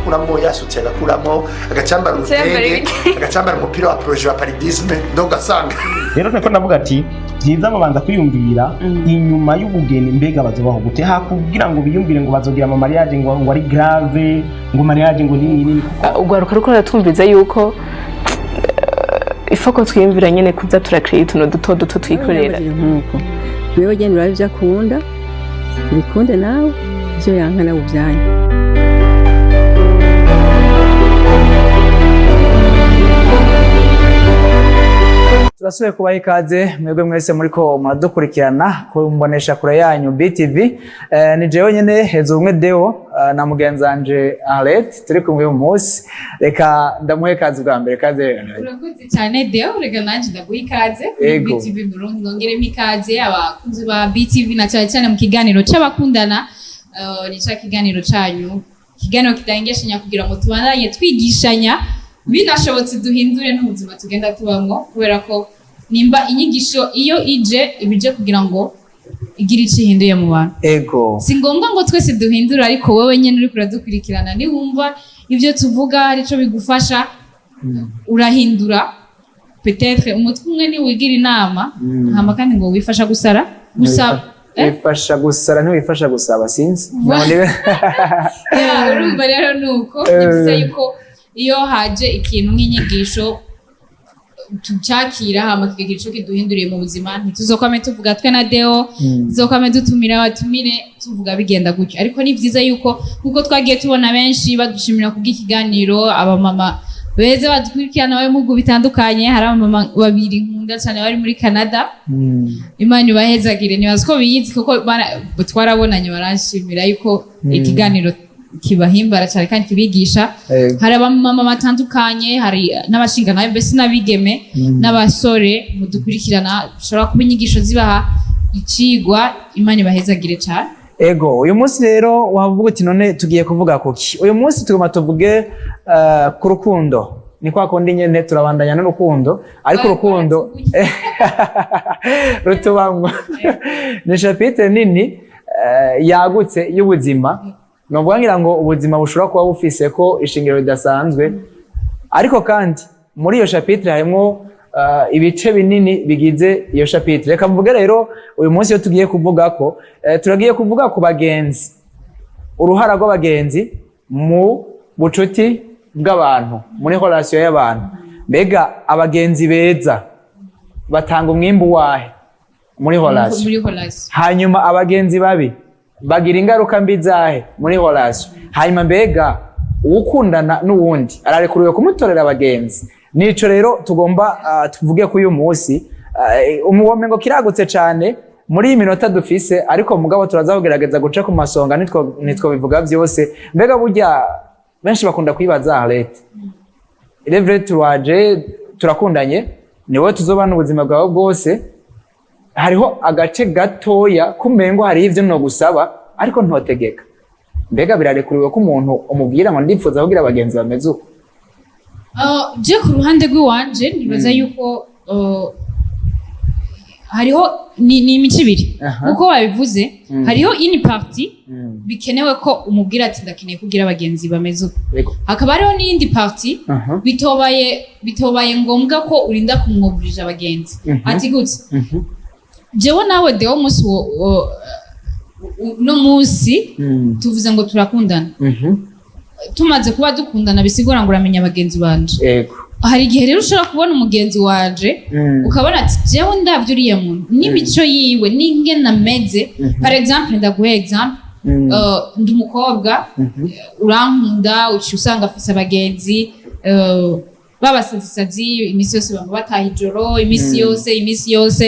agakuramo yasutse agakuramo agacambara urutenge agacambara umupira wa projet wa paridisme ndo gasanga rero nako navuga ati byiza babanza kwiyumvira inyuma y'ubugeni mbega bazobaho gute kugira ngo biyumvire ngo bazogira ama mariage ngo ari grave ngo mariage ngo nini ugwaruka ruko ratumviza yuko ifoko twiyumvira nyene kuza turakreate uno duto twikorera nkuko wewe genda uravya kunda bikunde nawe byo yanka nawe ubyanye turasubiye kubaha ikaze mwebwe mwese muriko muradukurikirana kumbonesha kure yanyu BTV ni jewe nyene Heza Ubumwe Deo na mugenzanje Arlette turi kumwe uyu munsi reka ndamuhe kazi bwa mbere kaze urakoze cyane Deo reka nanje ndaguha ikaze BTV Burundi nongeremo ikaze abakunzi ba BTV na cyane mu kiganiro c'abakundana ni ca kiganiro canyu kiganiro kidahengeshanya kugira ngo tubandanye twigishanya binashobotse duhindure n'ubuzima tugenda tubamwo kubera ko nimba inyigisho iyo ije ibije kugira ngo igira ikihinduye mu bantu ego si ngombwa ngo twese duhindure ariko wowe nyene uri kuradukurikirana ni wumva ivyo tuvuga arico bigufasha urahindura peut-être umutwe umwe ni wigira inama hama kandi ngo wifasha gusara gusaba wifasha gusara ntiwifasha gusaba sinzi urumva rero nuko nivuze yuko iyo haje ikintu nk'inyigisho tucyakira hama kigira ico kiduhinduriye mu buzima ntituzokame tuvuga twe na Deo tuzokame dutumira abatumire tuvuga bigenda gutyo ariko ni vyiza yuko nkuko twagiye tubona benshi badushimira kubw'ikiganiro abamama beza badukurikirana bari mu bihugu bitandukanye hari abamama babiri nkunda cyane bari muri Canada Imana ibahezagire nibaza ko biyizi kuko twarabonanye baranshimira yuko ikiganiro kibahimbara cyane kandi kibigisha hari abamama batandukanye hari n'abashinga nayo mbese n'abigeme n'abasore mudukurikirana ushobora kuba inyigisho zibaha ikigwa Imana ibahezagire cyane ego uyu munsi rero wavuga uti none tugiye kuvuga kuki uyu munsi tugomba tuvuge ku rukundo ni kwa kundi nyene turabandanya n'urukundo ariko urukundo rutubamwo ni chapitre nini yagutse y'ubuzima novuga ngira ngo ubuzima bushobora kuba bufise ko ishingiro ridasanzwe ariko kandi muri iyo chapitre harimo ibice binini bigize iyo chapitre reka mvuge rero uyu munsi yo tugiye kuvuga ko turagiye kuvuga ku bagenzi uruhara rw'abagenzi mu bucuti bw'abantu muri relation y'abantu mbega abagenzi beza batanga umwimbu wahe muri relation hanyuma abagenzi babi bagira ingaruka mbi zahe muri relation hanyuma mbega uwukundana n'uwundi ararekuriwe kumutorera abagenzi nico rero tugomba tuvuge ko uyu munsi umuwome ngo kiragutse cyane muri iyi minota dufise ariko mugabo turazagerageza guca ku masonga nitwo bivuga byose mbega burya benshi bakunda kwibaza Arlette Revre turaje turakundanye niwe tuzobana ubuzima bwawe bwose hariho agace gatoya kumengo hari ivyo no gusaba ariko ntotegeka mbega birarekuriwe ko umuntu umubwira ngo ndipfuza kugira abagenzi bameze uko je ku ruhande rw'iwanje nibaza yuko hariho ni imico ibiri uko babivuze hariho ini party bikenewe ko umubwira ati ndakeneye kugira abagenzi bameze uko hakaba hariho n'iyindi party bitobaye ngombwa ko urinda kumwuburije abagenzi ati gute jewe nawe Deo musi no musi tuvuze ngo turakundana tumaze kuba dukundana bisigura ngo uramenya abagenzi banje yego hari igihe rero ushobora kubona umugenzi wanje ukabona ati jewe ndavyo uriya muntu n'imico yiwe n'ingene ameze par exemple ndaguhe exemple ndi umukobwa urankunda uci usanga afise abagenzi babasazisazi imisi yose baba bataha ijoro imisi yose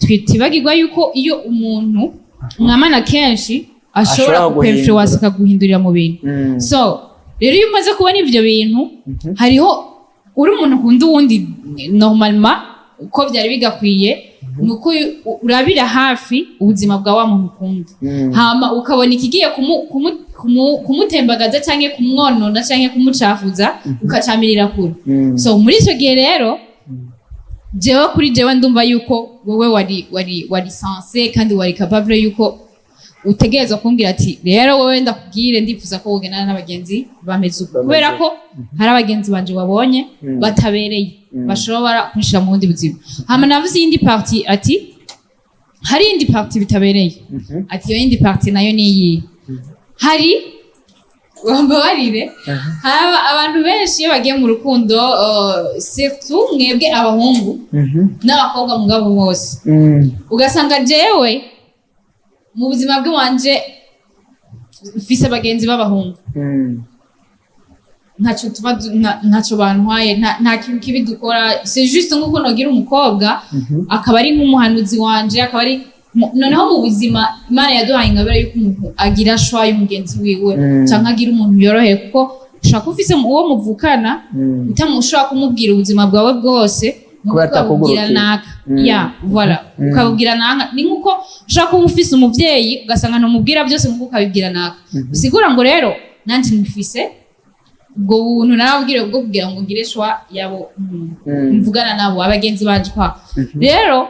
twitibagirwa yuko iyo umuntu mwamana kenshi ashobora kukwemfluence akaguhindurira mu bintu so rero iyo umaze kubona ivyo bintu hariho uri umuntu ukunda uwundi normalement uko byari bigakwiye nuko urabira hafi ubuzima bwa wa muntu ukunda hama ukabona ikigiye kumutembagaza canke kumwonona canke kumucafuza ukacamirira kure so muri ico gihe rero jewe ndumva yuko wowe wari sense kandi wari capable yuko utegerezwa kumbwira ati rero wowe ndakubwire ndifuza ko wogendana n'abagenzi bameze uko kubera ko hari abagenzi banje wabonye batabereye bashobora kunshira mu bundi buzima hama navuze iyindi parti ati hari indi parti bitabereye ati iyo yindi parti nayo niyi hari wambabarire hari abantu benshi iyo bagiye mu rukundo surtout mwebwe abahungu n'abakobwa mugabo bose ugasanga jewe mu buzima bw'iwanje mfise abagenzi b'abahungu ntacyo bantwaye nta kintu kibi dukora c'est juste nk'uko nogira umukobwa akaba ari nk'umuhanuzi wanje akaba ari noneho mu buzima Imana yaduhaye ingabire y'uko umuntu agira shwa y'umugenzi wiwe cyangwa agira umuntu yoroheye kuko ushaka ufise uwo muvukana utamushobora kumubwira ubuzima bwawe bwose ukabubwira naka voilà ukabubwira naka ni nkuko ushaka kuba ufise umuvyeyi ugasanga ntumubwira byose nkuko ukabibwira naka bisigura ngo rero nanje nifise ubwo buntu narabwire bwo kugira ngo ngire shwa yabo mvugana nabo abagenzi banje kwa rero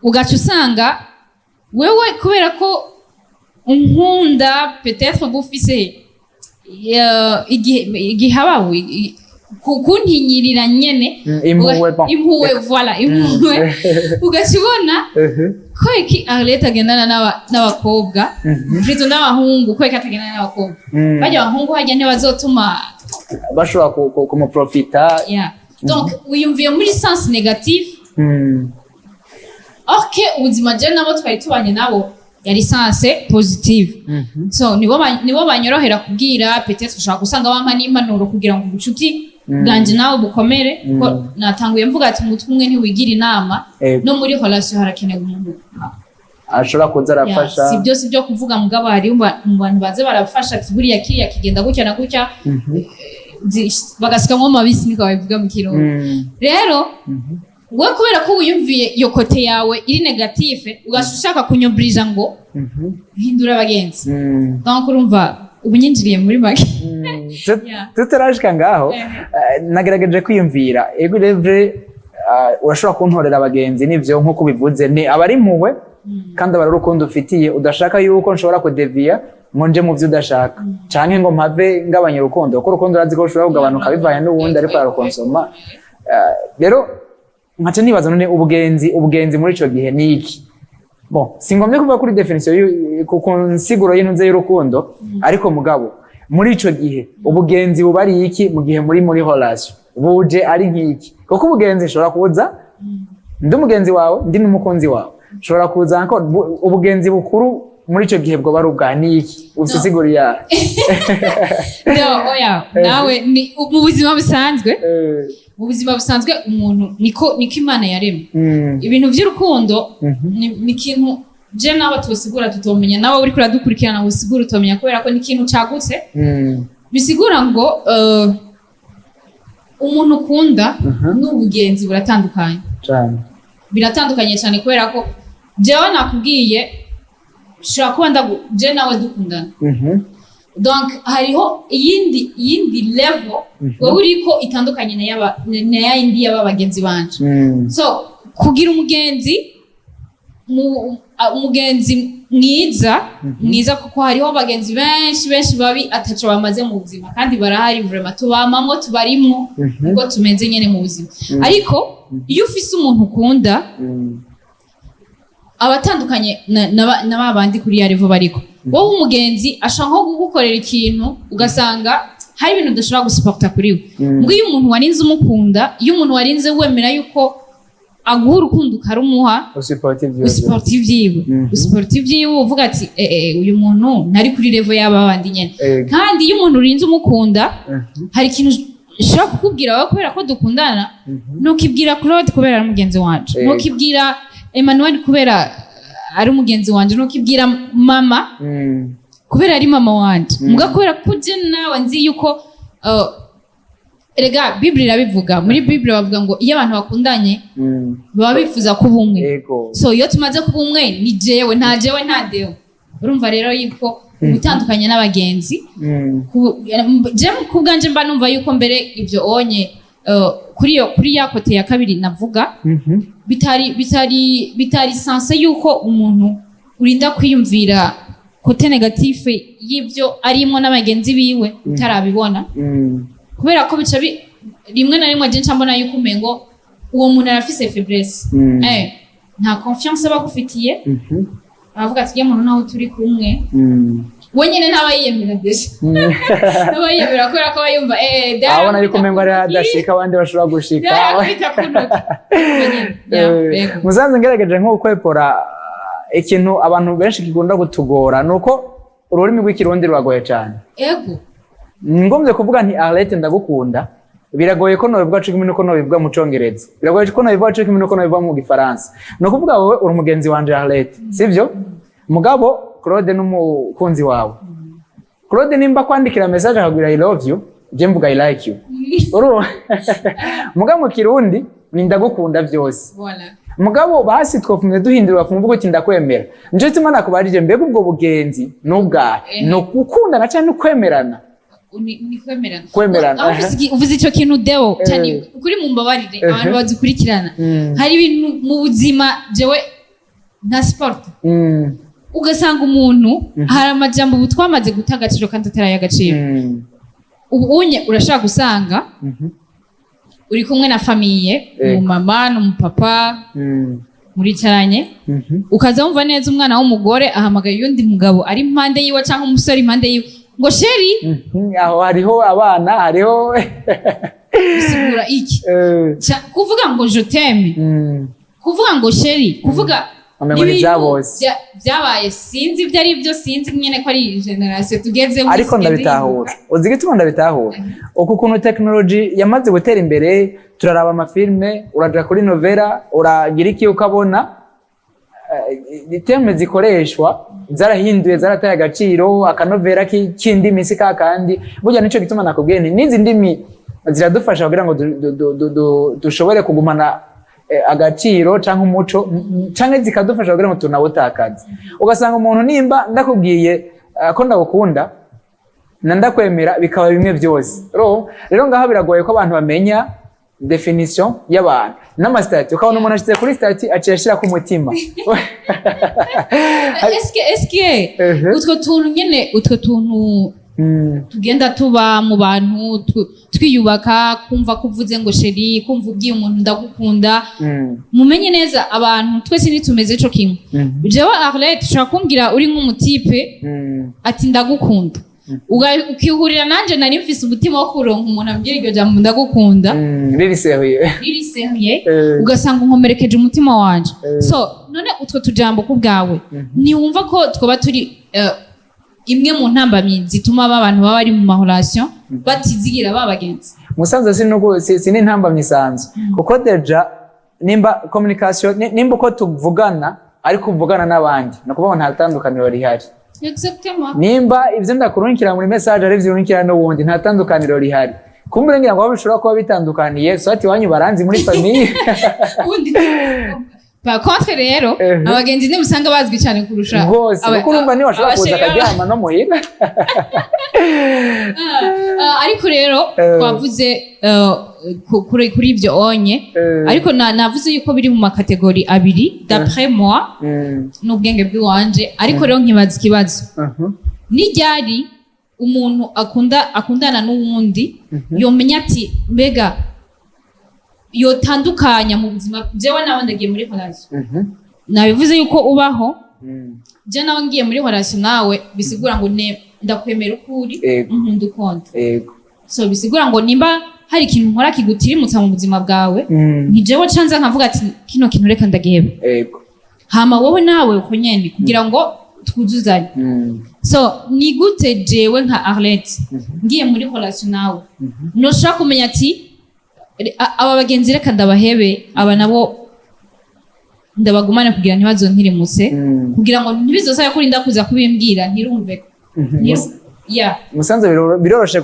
ugaca usanga wewe kubera ko unkunda peut-être bufise igihe habawe kuntinyirira nyene impuwe voilà impuwe ugakibona ko iki Arlette agendana n'abakobwa plutôt n'abahungu ko iki atagendana n'abakobwa bajya abahungu hajya ntibazotuma bashobora kumuprofita donc wiyumviye muri sens négatif ok ubuzima je nabo twari tubanye nabo yari sanse positive so nibo banyorohera kubwira peut-être ushaka gusanga bampa n'impanuro kugira ngo ubucuti bwanje nawe bukomere ko natanguye mvuga ati umutwe umwe ntiwigira inama no muri relation harakenewe umuntu ashobora kuza arafasha si byose byo kuvuga mugabo hari mu bantu baze barafasha ati buriya kiriya kigenda gutya na gutya bagasika nko mabisi niko babivuga mu kirundi rero we kubera ko wiyumviye iyo kote yawe iri negative ugashaka kunyobrija ngo hindura abagenzi donc urumva ubunyinjiriye muri make tutarashika ngaho nagerageje kwiyumvira ego revre urashobora kuntorera abagenzi nivyo nkuko bivuze ni abari mpuwe kandi abari urukundo ufitiye udashaka yuko nshobora kudeviya ngo nje mu byo udashaka canke ngo mpave ngabanya urukundo kuko urukundo urazi ko rushobora kugabanuka bivanye n'ubundi ariko ararukonsoma rero nkaca nibaza none ubugenzi muri ico gihe ni iki bon singomye kuva kuri definition ku nsiguro y'intuze y'urukundo ariko mugabo muri ico gihe ubugenzi buba ari iki mu gihe muri relation buje ari nk'iki kuko ubugenzi ushobora kuza ndi umugenzi wawe ndi n'umukunzi wawe ushobora kuza ko ubugenzi bukuru muri ico gihe bwo bari ubwa ni iki ufite siguro ya oya nawe ni mu buzima busanzwe mu buzima busanzwe umuntu niko Imana yaremye ibintu by'urukundo ni ikintu je nawe tusigura tutomenya nawe uri kuradukurikirana usigura utomenya kubera ko ni ikintu cagutse bisigura ngo umuntu ukunda n'ubugenzi buratandukanye cyane biratandukanye cyane kubera ko jewe nakubwiye shaka kuba je nawe dukundana donc hariho iyindi level wowe uriko itandukanye na yindi y'abagenzi banje so kugira umugenzi mwiza kuko hariho abagenzi benshi babi ataco bamaze mu buzima kandi barahari vraiment tubamamo tubarimo ngo tumenze nyene mu buzima ariko iyo ufise umuntu ukunda abatandukanye na babandi kuri ya level bariko wowe umugenzi ashaka nko kugukorera ikintu ugasanga hari ibintu udashobora gusuporta kuri we ngo iyo umuntu warinze umukunda iyo umuntu warinze wemera yuko aguha urukundo ukarumuha usiportive yiwe uvuga ati uyu muntu ntari kuri level y'aba bandi nyene kandi iyo umuntu urinze umukunda hari ikintu ushobora kukubwira wowe kubera ko dukundana ntukibwira Claude kubera ari mugenzi wanje ntukibwira Emmanuel kubera ari umugenzi wanje ntukibwira mama kubera ari mama wanje muga kubera ko je nawe nzi yuko erega Bible irabivuga muri Bible bavuga ngo iyo abantu bakundanye baba bifuza kuba umwe so iyo tumaze kuba umwe ni jewe nta Deo urumva rero yuko gutandukanya n'abagenzi je kubwanje mba numva yuko mbere ivyo onye kuri ya kote ya kabiri navuga bitari sanse yuko umuntu urinda kwiyumvira kote negatif y'ivyo arimo n'abagenzi biwe utarabibona kubera ko bica rimwe na rimwe je mbona yuko umengo uwo muntu arafise faiblesse nta confiance bagufitiye avuga ati muntu naho turi kumwe wenyine ntabayiyemera desha ntabayiyemera kubera ko bayumva abona yuko umengo ari adashika abandi bashobora gushika musanze ngerageje nko kwepora ikintu abantu benshi kigunda gutugora nuko ururimi rw'ikirundi rwagoye cyane ego ngombye kuvuga nti Arlette ndagukunda biragoye ko nobivuga cyo kimwe nuko nobivuga mu Congereza biragoye ko nobivuga cyo kimwe nuko nobivuga mu Gifaransa no kuvuga wowe uri umugenzi wanje Arlette sivyo mugabo Claude n'umukunzi wawe Claude nimba kwandikira message akagwira I love you je mvuga I like you mugabo mu Kirundi ni ndagukunda byose voilà mugabo basi twofumye duhindura kumvuga ati ndakwemera nje tima nakubarije mbega ubwo bugenzi nubwa no gukundana cyane kwemerana kwemerana uvuze icyo kintu Deo cyane kuri mu mbabarire abantu badukurikirana hari ibintu mu buzima jewe nta sport ugasanga umuntu hari amajambo butwamaze guta agaciro kandi ataraye agaciro ubunye urashaka gusanga uri kumwe na famiye mu mama no mu papa muri cyaranye ukaza wumva neza umwana w'umugore ahamagaye yundi mugabo ari impande yiwe cyangwa umusore impande yiwe ngo sheri aho hariho abana hariho bisigura iki kuvuga ngo je t'aime kuvuga ngo sheri kuvuga byabaye sinzi ibyo ari byo sinzi nyene ko ari generation tugeze ariko ndabitahura uzige tuma ndabitahura uko kuntu technology yamaze gutera imbere turaraba amafilme uraja kuri novela uragira iki ukabona iteme zikoreshwa zarahinduye zarataye agaciro akanovera kindi misi kandi burya nico gituma nakubwiye nizi ndimi ziradufasha kugira ngo dushobore kugumana agaciro canke umuco canke zikadufasha kugira ngo tunabutakaze ugasanga umuntu nimba ndakubwiye ko ndagukunda na ndakwemera bikaba bimwe byose rero ngaho biragoye ko abantu bamenya definition y'abantu n'amastati ukabona umuntu ashyize kuri stati aciye ashira ku mutima eske utwo tuntu nyene utwo tuntu tugenda tuba mu bantu twiyubaka kumva kuvuze ngo sheri kumva ubwiye umuntu ndagukunda mumenye neza abantu twese nitumeze ico kimwe jewe Arlette ushaka kumbwira uri nk'umutipe ati ndagukunda ukihurira nanje nari mfise umutima wo kuronka umuntu ambwira iryo jambo ndagukunda riri serieux ugasanga unkomerekeje umutima wanje so none utwo tujambo kubwawe niwumva ko twoba turi imwe mu ntambamyi zituma abantu baba bari mu mahoration batizigira babagenzi musanze si n'intambamyi isanzwe kuko deja nimba communication nimba uko tuvugana ariko uvugana n'abandi no kuvuga nta tandukaniro rihari exactement nimba ivyo ndakurungikira muri message ari vyurungikira no wundi nta tandukaniro rihari kumbure ngira ngo bishobora kuba bitandukaniye so ati wanyu baranzi muri famille Par contre rero abagenzi ne musanga bazwi cyane kurusha bose kurumva ni washobora kuza karyama no muhira ariko rero twavuze kuri ibyo onye ariko navuze yuko biri mu makategori abiri d'après moi n'ubwenge bw'iwanje ariko rero nkibaza ikibazo nijyari umuntu akundana n'uwundi yomenya ati mbega yotandukanya mu buzima jewe nawe ndagiye muri relation nabivuze yuko ubaho je nawe ngiye muri relation nawe bisigura ngo ndakwemera ukuri nkunda ukonda so bisigura ngo nimba hari ikintu nkora kigutirimutsa mu buzima bwawe ni jewe canza nkavuga ati kino kintu reka ndagihebe hama wowe nawe uko nyene kugira ngo twuzuzanye so ni gute jewe nka Arlette ngiye muri relation nawe noshaka kumenya ati aba bagenzi reka ndabahebe aba nabo ndabagumane kugira ntibazo ntirimutse kugira ngo ntibizosaye kuri ndakuza kubimbwira ntirumve musanze biroroshe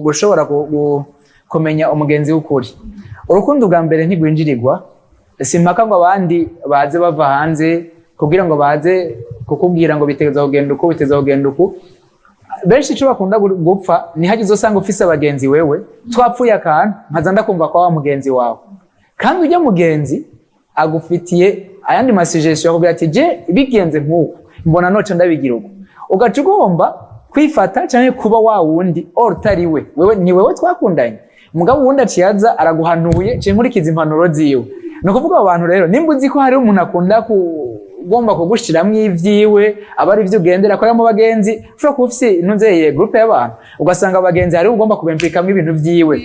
gushobora kumenya umugenzi w'ukuri urukundo bwa mbere ntigwinjirirwa simpaka ngo abandi baze bava hanze kugira ngo baze kukubwira ngo biteza kugenda uku benshi ico bakunda gupfa ni hagize usanga ufise abagenzi wewe twapfuye akantu nkaza ndakumva kwa wa mugenzi wawe kandi ujya mugenzi agufitiye ayandi masuggestion akubwira ati je bigenze nk'uko mbona noco ndabigira uko ugaca ugomba kwifata canke kuba wa wundi utari we ni wewe twakundanye mugabo wundi aciyaza araguhanuye canke nkurikiza impanuro ziwe no kuvuga abo bantu rero nimba uzi ko hari umuntu akunda ugomba kugushiramwo ivyiwe aba ari ivyo ugendera ko mu bagenzi ushobora kuba ufise intunzeye groupe y'abantu ugasanga abagenzi hari ugomba kubemplikamwo ibintu vyiwe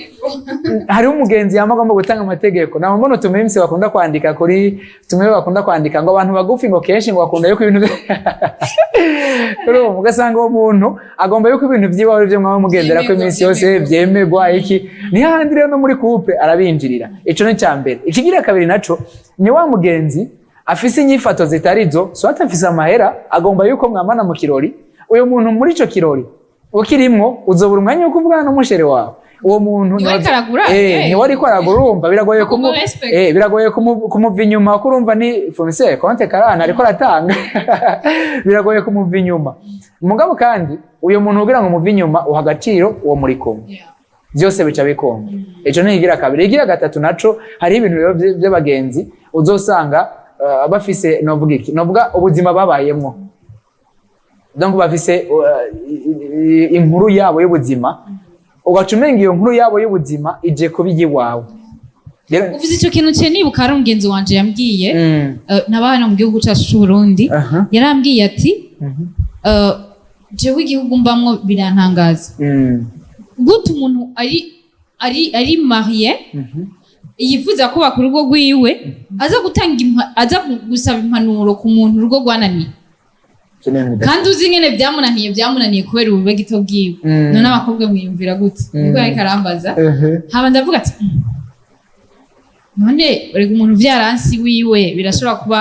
hari umugenzi yama agomba gutanga amategeko na mbona tumemse bakunda kwandika kuri tumwe bakunda kwandika ngo abantu bagufi ngo kenshi ngo bakunda yuko ibintu rero ugasanga uwo muntu agomba yuko ibintu vyiwe ari vyo mwawe mugendera ko iminsi yose vyemegwa iki ni handi rero no muri couple arabinjirira ico ni cyambere ikigira kabiri naco ni wa mugenzi afise inyifato zitarizo so atafise amahera agomba yuko mwamana mu kirori uyo muntu muri ico kirori ukirimwo uzobura umwanya wo kuvugana n'umushere wawe uwo muntu ni wari kwaragura urumva biragoye kumuva inyuma kurumva ni fournisseur compte karana ariko aratanga biragoye kumuva inyuma mugabo kandi uyo muntu ugira ngo muva inyuma uha agaciro uwo muri kumwe byose bica bikomba ejo nigira kabiri igira gatatu naco hari ibintu rero by'abagenzi uzosanga bafise novuga ubuzima babayemwo donc bafise inkuru yabo y'ubuzima ugacumenga iyo nkuru yabo y'ubuzima ije kubigi wawe uvuze ico kintu cye nibuka ari umugenzi wanje yambwiye nabana mu gihugu cyacu cy'u Burundi yarambwiye ati jewe igihugu mbamwo birantangaza gute umuntu ari marié yifuza ko bakuru rwo rwiwe aza gusaba impanuro ku muntu urugo rwananiye kandi uzi ngene byamunaniye kubera ubube gito bwiwe none abakobwa mwiyumvira gute niko yari karambaza haba ndavuga ati none urega umuntu vyaransi wiwe birashobora kuba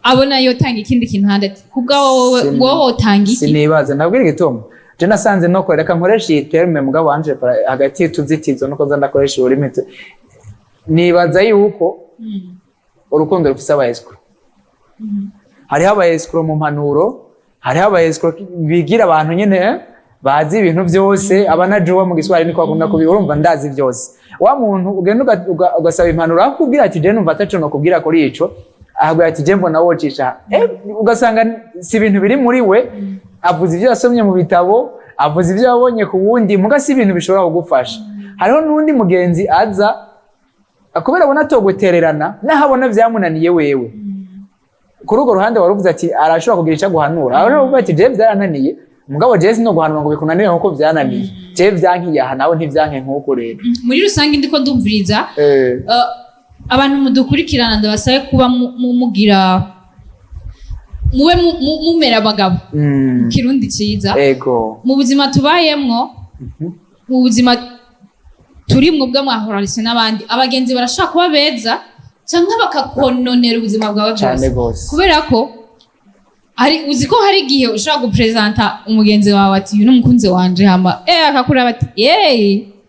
abona yotanga ikindi kintu handi kubwa wowe wotanga iki sinibaza nabwira igitomo je nasanze no koreka nkoresha iyi terme mugabo wanje hagati y'utuzitizo nuko ndakoresha ururimi nibaza yuko urukundo rufise abaescro hariho abaescro mu mpanuro hariho abaescro bigira abantu nyene bazi ibintu byose abanajuwa mu Giswahili niko akunda urumva ndazi byose wa muntu ugenda ugasaba impanuro akubwira ati je numva ataco no kubwira kuri ico ahubwo ati je mbona wocisha ugasanga si ibintu biri muri we avuze ibyo yasomye mu bitabo avuze ibyo yabonye ku wundi mugasi ibintu bishobora kugufasha hariho nundi mugenzi aza akubera abona togutererana nahabona vyamunaniye wewe kuri urwo ruhande waruvuze ati arashobora kugira icyo guhanura aho navuga ati je byarananiye mugabo je sino guhanura ngo bikunanire nkuko vyananiye je vyankiyaha nawe ntivyanke nkuko rero muri rusange ndiko ndumviriza abantu mudukurikirana ndabasaye kuba mugira muwe mumera abagabo kirundi ciza mu buzima tubayemwo mu buzima turimwo bw'amahorarisi n'abandi abagenzi barashaka kuba beza canke bakakononera ubuzima bwawe bwose kubera ko uzi ko hari igihe ushobora gupresenta umugenzi wawe ati uyu n'umukunzi wanje hama akakuraba ati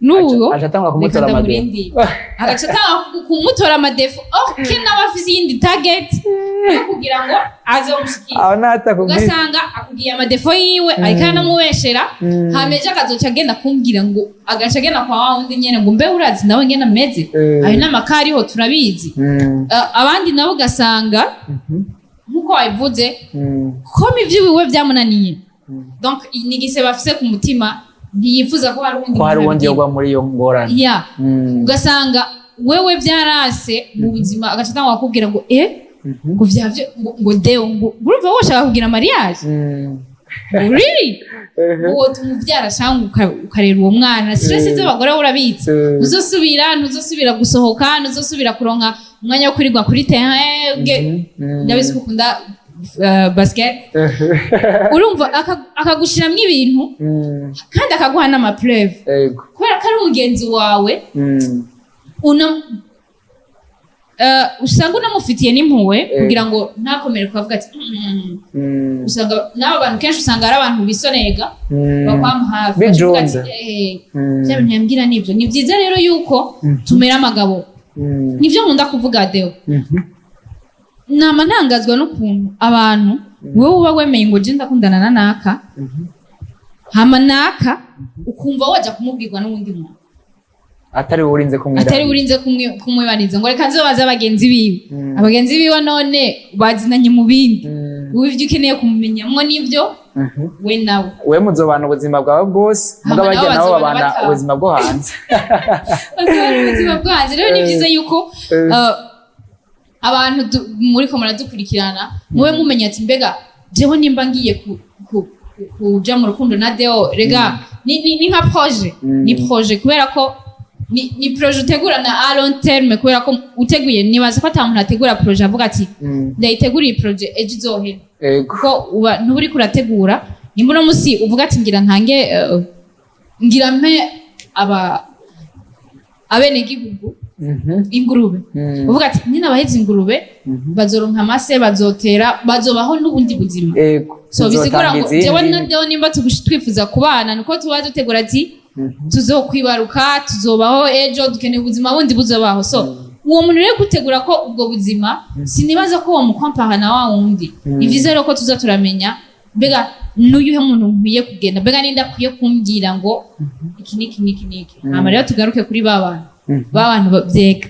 n'uwo acatanga kumutora amadefu agacatanga kumutora amadefu nawe afise iyindi target kugira ngo aze umushikire ugasanga akubwiye amadefu yiwe ariko anamubeshera hameje akazoca agenda kumbwira ngo agaca agenda kwa wa wundi nyene ngo mbe urazi nawe ngena meze ayo n'amakari ariho turabizi abandi nabo ugasanga nkuko wabivuze ko ivy'iwiwe vyamunaniye donc ni igise bafise ku mutima ntiyifuza ko hari uwundi yogwa muri iyo ngorane ugasanga wewe vyarase mu buzima agacatanga wakubwira ngo ngo vyavyo ngo deo ngo urumva woshaka kugira mariage really uwo tumuvyara shanga ukarera uwo mwana stress z'abagore urabitse ntuzosubira gusohoka ntuzosubira kuronka umwanya wo kurirwa kuri terrain ndabizi kukunda basket urumva akagushiramwo ibintu kandi akaguha n'amapreve kubera ko ari umugenzi wawe usanga unamufitiye n'impuhwe kugira ngo ntakomere kuvuga ati usanga n'abo bantu kenshi usanga ari abantu bisonega bakwama hafi bavuga ati bya bintu yambwira nivyo ni vyiza rero yuko tumera amagabo nivyo nkunda kuvuga Deo nama ntangazwa n'ukuntu abantu wowe uba wemeye ngo je ndakundana na naka hama naka ukumva waja kumubwirwa n'undi muntu atari urinze kumwibaniza ngo reka nzobaza abagenzi biwe abagenzi biwe none bazinanye mu bindi wowe ivyo ukeneye kumumenyamwo nivyo we nawe we muzobana ubuzima bwawe bwose Hama mugabo nabo abajya nabo bazobana babana bataha. ubuzima bwo hanze bazobana ubuzima bwo hanze rero ni byiza yuko abantu muriko muradukurikirana mube mumenya ati mbega jewe nimba ngiye kuja mu rukundo na Deo rega ni nka projet ni projet kubera ko ni projet utegurana a long terme kubera ko uteguye nibaza ko ata muntu ategura projet avuga ati ndayitegura iyi projet ejo izohera kuko uba nturi kurategura nimba no musi uvuga ati ngira ntange ngira mpe abene gihugu ingurube uvuga ati nyine abaheze ingurube bazoronka amase bazotera bazobaho n'ubundi buzima so bisigura ngo jewe na Deo nimba twifuza kubana niko tuba dutegura ati tuzokwibaruka tuzobaho ejo dukeneye ubuzima bundi buzobaho so uwo muntu rero gutegura ko ubwo buzima sinibaza ko uwo mukompara na wa wundi ni vyiza rero ko tuza turamenya mbega n'uyuhe muntu nkwiye kugenda mbega ninda kwiye kumbwira ngo iki niki hama rero tugaruke kuri babantu bavyega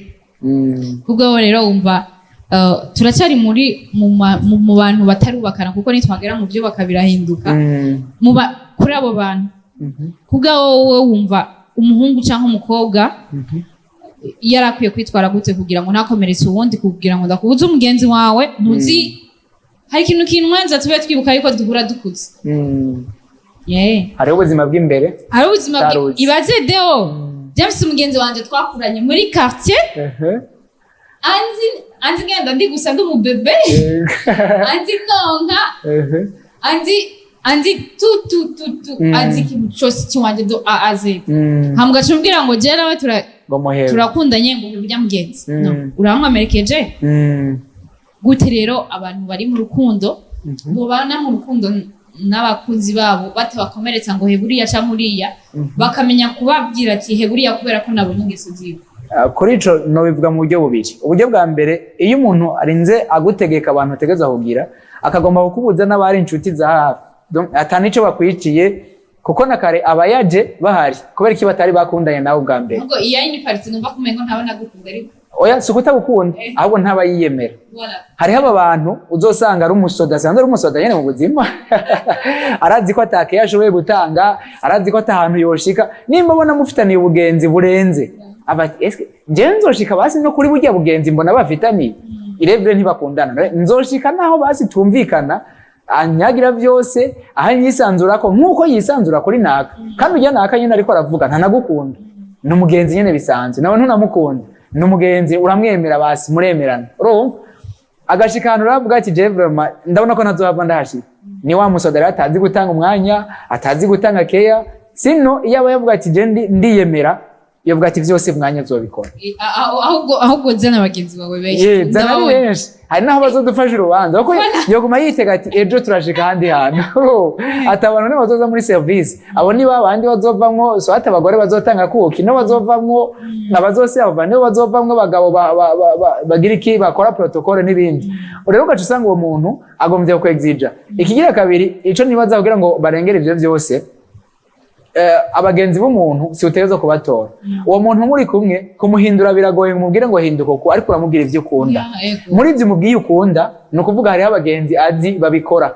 kubwo rero wumva turacyari mu bantu batarubakana kuko nitwagera mu byo bakabirahinduka kuri abo bantu kubwo wowe wumva umuhungu cyangwa umukobwa yarakwiye kwitwara gute kugira ngo ntakomeretse uwundi kugira ngo ndakubuze umugenzi wawe ntuzi hari ikintu kinwenza tube twibuka yuko duhura dukutse hariho ubuzima bw'imbere hariho ubuzima ibaze Deo James umugenzi wanje twakuranye muri quartier anzi ngenda ndi gusa ndi umubebe anzi nonka anzi tu anzi ikintu cyose cy'iwanje do aze hambwa cumbwira ngo je nawe turakundanye ngo burya mugenzi urankomerekeje gute rero abantu bari mu rukundo bobana mu rukundo n'abakunzi babo batabakomeretsa ngo heburiya cyangwa uriya bakamenya kubabwira ati heburiya kubera ko nabonye ingeso ziwe kuri ico no bivuga mu buryo bubiri uburyo bwa mbere iyo umuntu arinze agutegeka abantu ategeza kugira akagomba kukubuza n'abari inshuti za hafi atani ico bakwiciye kuko nakare abayaje bahari kubera iki batari bakundanye nawe bwa mbere ngo iya ni parti numva kumengo ntabona gukunda ariko oya sukuta gukunda ahubwo ntaba yiyemera hariho aba bantu uzosanga ari umusoda asanzwe ari umusoda nyene mu buzima arazi ko atake yashoboye gutanga arazi ko atahantu yoshika nimba bona mufitaniye ubugenzi burenze aba eske je nzoshika basi no kuri burya bugenzi mbona bafitaniye irevre ntibakundana nzoshika naho basi tumvikana anyagira byose aha yisanzura ko nkuko yisanzura kuri naka kandi ujya naka nyine ariko aravuga ntanagukunda n'umugenzi nyene bisanzwe nawe ntunamukunda n'umugenzi uramwemera basi muremerana urumva agashikana uravuga ati je vraiment ndabona ko nazohava ndahashika ni wa musodera atazi gutanga umwanya atazi gutanga keya sino iyo yavuga ati je ndiyemera yavuga ati vyose mwanya zobikora ahubwo zana bagenzi bawe benshi hari naho bazodufasha urubanza kuko yoguma yitega ati ejo turashika handi hantu atabantu ne bazoza muri service abo ni babandi bazovamwo so hata abagore bazotanga kuki no bazovamwo abazose abavane bazovamwo bagabo bagira iki bakora protocole n'ibindi rero ugaca usanga uwo muntu agomvye ko exija ikigira kabiri ico nibaza kugira ngo barengere ivyo vyose abagenzi b'umuntu si utegerezwa kubatora uwo muntu muri kumwe kumuhindura biragoye umubwire ngo hinduka uko ariko uramubwira ivyo ukunda muri ivyo umubwiye ukunda ni ukuvuga hariho abagenzi azi babikora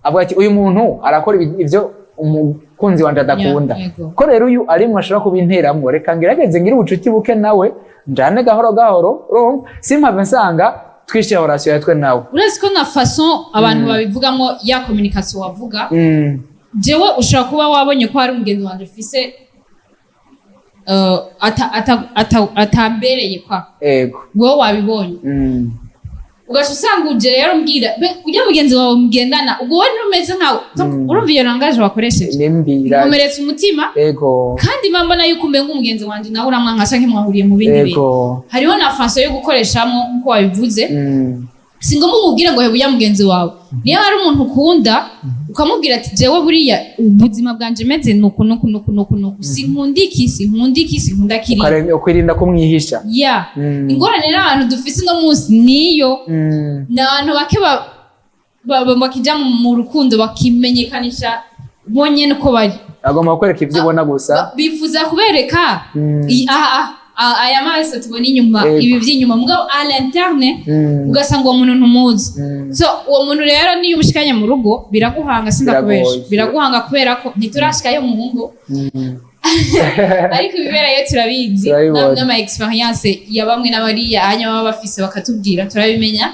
avuga ati uyu muntu arakora ivyo umukunzi wanje adakunda ko rero uyu arimwe ashobora kubinteramwo reka ngerageze ngire ubucuti buke nawe njane gahoro urumva simpave nsanga twishyira relation yatwe nawe uretse ko na façon abantu babivugamo ya communication wavuga jewe ushobora kuba wabonye ko hari umugenzi wanje ufise atambereye kwa wowe wabibonye ugaca usanga uje rero mbwira ujya mugenzi wawe mugendana ubwo wowe ntumeze nkawe urumva iyo langaje wakoresheje nkomeretsa umutima kandi mbona yuko umbe nk'umugenzi wanje nawe uramwanka canke mwahuriye mu bindi bintu hariho na façon yo gukoreshamo nkuko wabivuze singombwa umubwire ngo hebuya mugenzi wawe niyo hari umuntu ukunda ukamubwira ati jewe buriya ubuzima bwanje meze nuku sinkunda kiri ukwirinda kumwihisha ingorane n'abantu dufise no munsi niyo n'abantu bake bakija mu rukundo bakimenyekanisha bonyene uko bari agomba kwereka ivyo ubona gusa bifuza kubereka aya maso tubona inyuma ibi by'inyuma mugabo à l'interne ugasanga uwo muntu ntumuzi so uwo muntu rero niyo umushikanye mu rugo biraguhanga sindakubesha biraguhanga kubera ko ntiturashikayo mu ngo ariko ibiberayo turabizi n'ama experience ya bamwe n'abariya hanyuma baba bafise bakatubwira turabimenya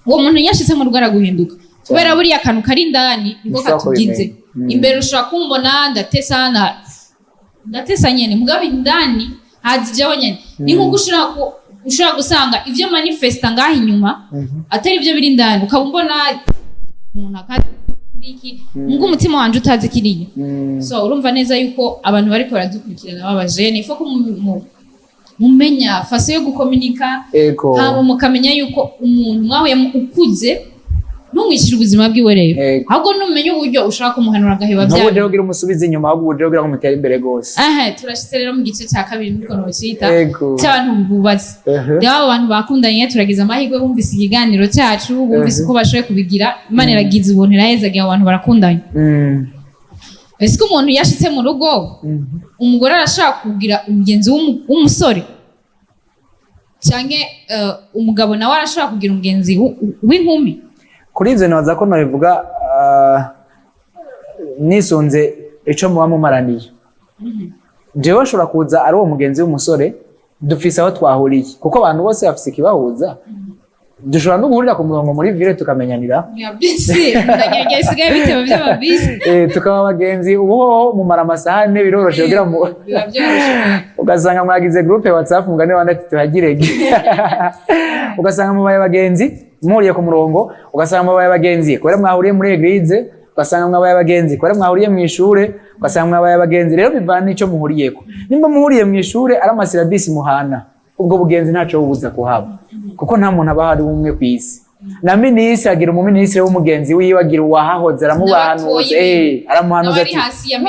uwo muntu yashitse mu rugo araguhinduka kubera buriya akantu kari indani niko katugize imbere ushobora kumbona ndatesa nyene mugabo indani hazijeho nyene ni nkuko ushobora gusanga ivyo manifesta ngaho inyuma atari ivyo biri indani ukabumbona umuntu akadiki ngo umutima wanje utazi kiriya so urumva neza yuko abantu bariko baradukurikirana babajene ifo ko mumenya faso yo gukomunika hama mukamenya yuko umuntu mwahuye ukuze ntumwishira ubuzima bwiwe rero ahubwo numenye uburyo ushaka kumuhanura agaheba byawe n'uburyo ugira umusubiza inyuma ahubwo uburyo ugira kumutera imbere gose turashitse rero mu gice cya kabiri niko nocita cy'abantu bubatse rero abo bantu bakundanye turagize amahirwe bumvise ikiganiro cyacu bumvise uko bashoboye kubigira Imana iragize ubuntu irahezaga abo bantu barakundanye ese ko umuntu yashitse mu rugo umugore arashaka kugira umugenzi w'umusore cyangwa umugabo nawe arashaka kugira umugenzi w'inkumi kuri ivyo nabaza ko nabivuga nisunze ico muba mumaraniye jewe ashobora kuza ari uwo mugenzi w'umusore dufise aho twahuriye kuko abantu bose bafise ikibahuza dushobora no guhurira ku murongo muri ville tukamenyanira tukaba abagenzi ubu mumara amasaha ane biroroshe kugira ngo ugasanga mwagize groupe WhatsApp mugane wandati tuhagirege ugasanga mubaye abagenzi muhuriye ku murongo ugasanga mubaye abagenzi kubera mwahuriye muri eglise ugasanga mwabaye abagenzi kubera mwahuriye mu ishure ugasanga mwabaye abagenzi rero bivana n'ico muhuriyeko nimba muhuriye mu ishure ari amasirabisi muhana ubwo bugenzi ntaco bubuza kuhaba kuko nta muntu aba hari umwe kw'isi na minisitiri agira umuminisitiri w'umugenzi wiwe agira uwahahoze aramubahanuza aramuhanuza ati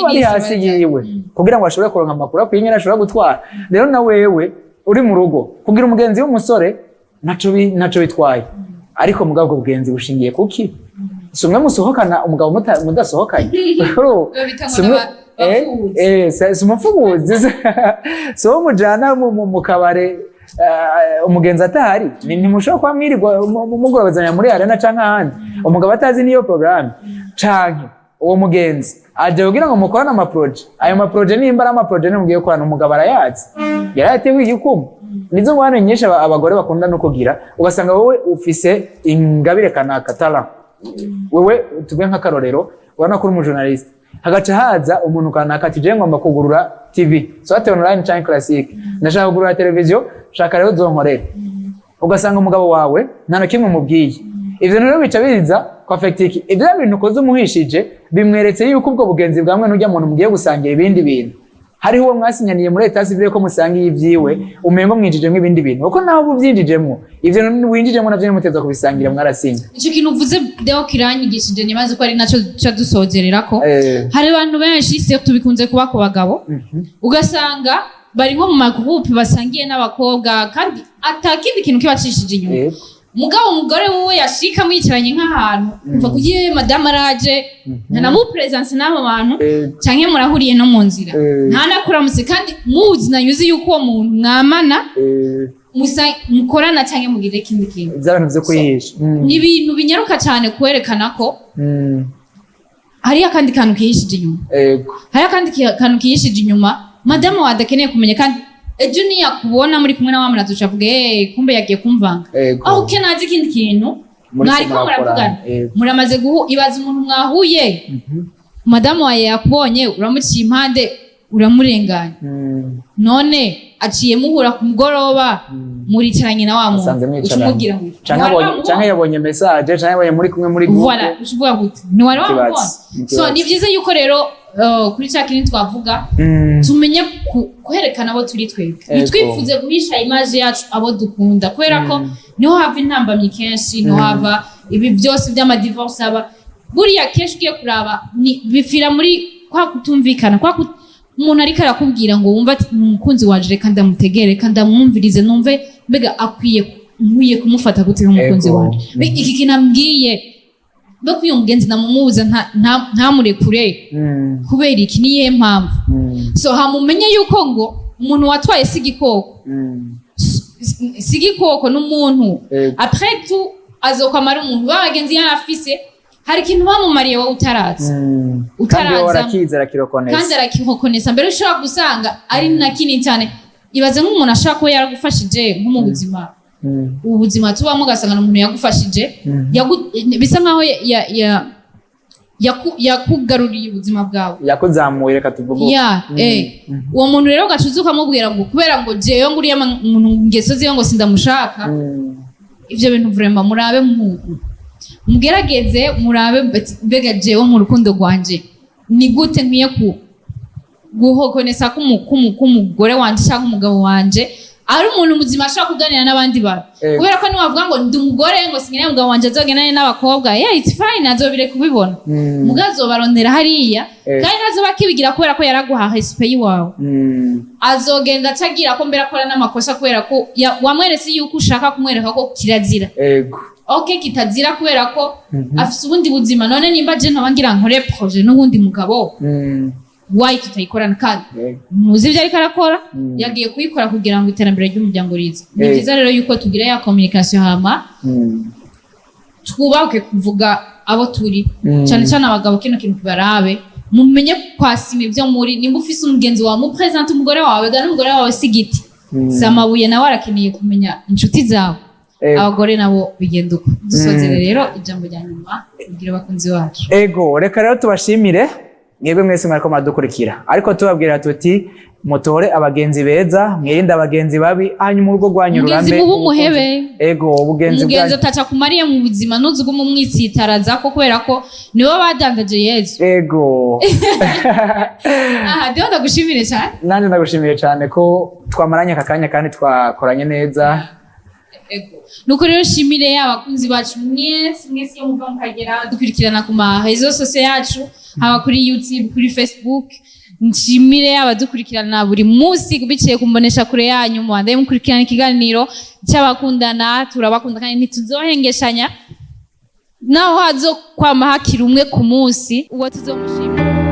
ari hasi yiwe kugira ngo ashobore kuronka amakuru akwiye nyene ashobora gutwara rero na wewe uri mu rugo kugira umugenzi w'umusore ntaco bitwaye ariko mugabo ubwo bugenzi bushingiye kuki sumwe musohokana umugabo mudasohokanye sumupfubuzi so mujana mu kabare umugenzi atahari ntimushobora kuba mwirirwa mugorobazanya muri arena canke ahandi umugabo atazi niyo programme canke uwo mugenzi aje kugira ngo mukorane amaproje ayo maproje nimba ari amaproje nimugiye gukorana umugabo arayazi yaratewe igikumu nizo ngwane nyinshi abagore bakunda no kugira ugasanga wowe ufise ingabire kanaka talent wewe tuvuge nk'akarorero ubona ko uri umujournaliste hagaca haza umuntu kanaka ati je ngomba kugurura TV soit online canke classique ndashaka kugurura televiziyo shaka rero zonkorera ugasanga umugabo wawe nta na kimwe mubwiye ivyo rero bica biza kwa affectiki ivyo bintu ukoze umuhishije bimweretse yuko ubwo bugenzi bwamwe n'ujya muntu mugiye gusangira ibindi bintu hariho uwo mwasinyaniye muri leta civile ko musangiye ivyiwe umengo mwinjijemwe ibindi bintu uko naho buvyinjijemwo ivyo winjijemwo navyo nimuteza kubisangira mwarasinga ico kintu uvuze deo kiranyigishije nibaze ko ari naco cadusozererako hari abantu benshi se tubikunze kuba ku bagabo ugasanga bari nko mu magroupe basangiye n'abakobwa kandi atakindi kintu kibacishije inyuma mugabo umugore wowe yashika mwicaranye nk'ahantu umva kugiye madame araje ntanamu presence n'abo bantu canke murahuriye no mu nzira ntanakuramutse kandi muzi nanyuzi yuko uwo muntu mwamana mukorana canke mugire ikindi kintu by'abantu byo kuyihisha ni ibintu binyaruka cyane kwerekana ko hari akandi kantu kihishije inyuma hari akandi kantu kihishije inyuma madame wadakeneye kumenya kandi ejo niyakubona muri kumwe na wa mwana tucavuga kumbe yagiye kumvanga aho ukenazi ikindi kintu mwariko muravugana muramaze ibaza umuntu mwahuye madame wawe yakubonye uramuciye impande uramurenganya none aciye muhura ku mugoroba muricaranye na wa muntu ucumubwira ngo canke yabonye message canke yabonye muri kumwe muri groupe voilà uvuga gute ni wari wamubona so ni vyiza yuko rero kuri cya kintu twavuga tumenye kwerekana abo turi twebwe nitwifuze guhisha image yacu abo dukunda kubera ko niho hava intambamyi kenshi niho hava ibi byose by'amadivorce aba buriya kenshi ugiye kuraba bifira muri kwa kutumvikana kwa umuntu ariko arakubwira ngo wumva ati umukunzi waje reka ndamutegere kandi ndamwumvirize numve mbega nkwiye kumufata gute nk'umukunzi waje iki kinambwiye no kuyo mugenzi namumubuza ntamurekure kubera iki niye mpamvu so hamumenye yuko ngo umuntu watwaye si igikoko si igikoko n'umuntu après tout azokwamara umuntu babagenzi yarafise hari ikintu bamumariye wowe utaraza kandi arakirokonesa mbere ushobora gusanga ari na kinini cyane ibaze nk'umuntu ashobora kuba yaragufashije nko mu buzima ubu buzima tubamo ugasanga umuntu yagufashije bisa nkaho yakugaruriye ubuzima bwawe yakuzamuye reka tuvuge uwo muntu rero ugacuza ukamubwira ngo kubera ngo jewe nguriye umuntu ngeso ziwe ngo sindamushaka ivyo bintu vraiment murabe mugerageze murabe mbega jewe mu rukundo rwanje ni gute nkwiye guhokonesa k'umugore wanje cyangwa umugabo wanje ari umuntu muzima ashaka kuganira n'abandi bantu kubera ko niwavuga ngo ndi umugore ngo singeneye umugabo wanje azogenane n'abakobwa it's fine azobire kubibona mugazo barondera hariya kandi nazoba kibigira kubera ko yaraguha respect wawe azogenda acagira ko mbere akora n'amakosa kubera ko wamweretse yuko ushaka kumwereka ko kirazira kitazira kubera ko afise ubundi buzima none nimba je ntabangira nkore projet n'ubundi mugabo why tutayikorana kandi muzi ibyo ariko arakora yagiye kuyikora kugira ngo iterambere ry'umuryango rize ni byiza rero yuko tugira ya communication hama twubake kuvuga abo turi cyane cyane abagabo kino kintu kibarabe mumenye kwasima ibyo muri nimba ufise umugenzi wawe mu present umugore wawe gana umugore wawe sigiti samabuye nawe arakeneye kumenya inshuti zawe abagore nabo bigenda uko dusozere rero ijambo rya nyuma kugira abakunzi bacu reka rero tubashimire mwebwe mwese mwariko muradukurikira ariko tubabwira tuti mutore abagenzi beza mwirinde abagenzi babi hanyuma urugo rwanyu rurambe umugenzi ataca kumariye mu buzima ntuzigume umwitsitaraza ko kubera ko nibo badandaje Yesu ndiho ndagushimire cyane nanjye ndagushimire cyane ko twamaranye aka kanya kandi twakoranye neza nuko rero shimire abakunzi bacu mwese yo muva mukagera dukurikirana ku marezo sosiyo yacu haba kuri YouTube kuri Facebook nshimire abadukurikirana buri munsi biciye kumbonesha kure yanyu mubandaye mukurikirana ikiganiro cy'abakundana turabakunda kandi ntituzohengeshanya naho hazo kwama hakiri umwe ku munsi uwo tuzomushimira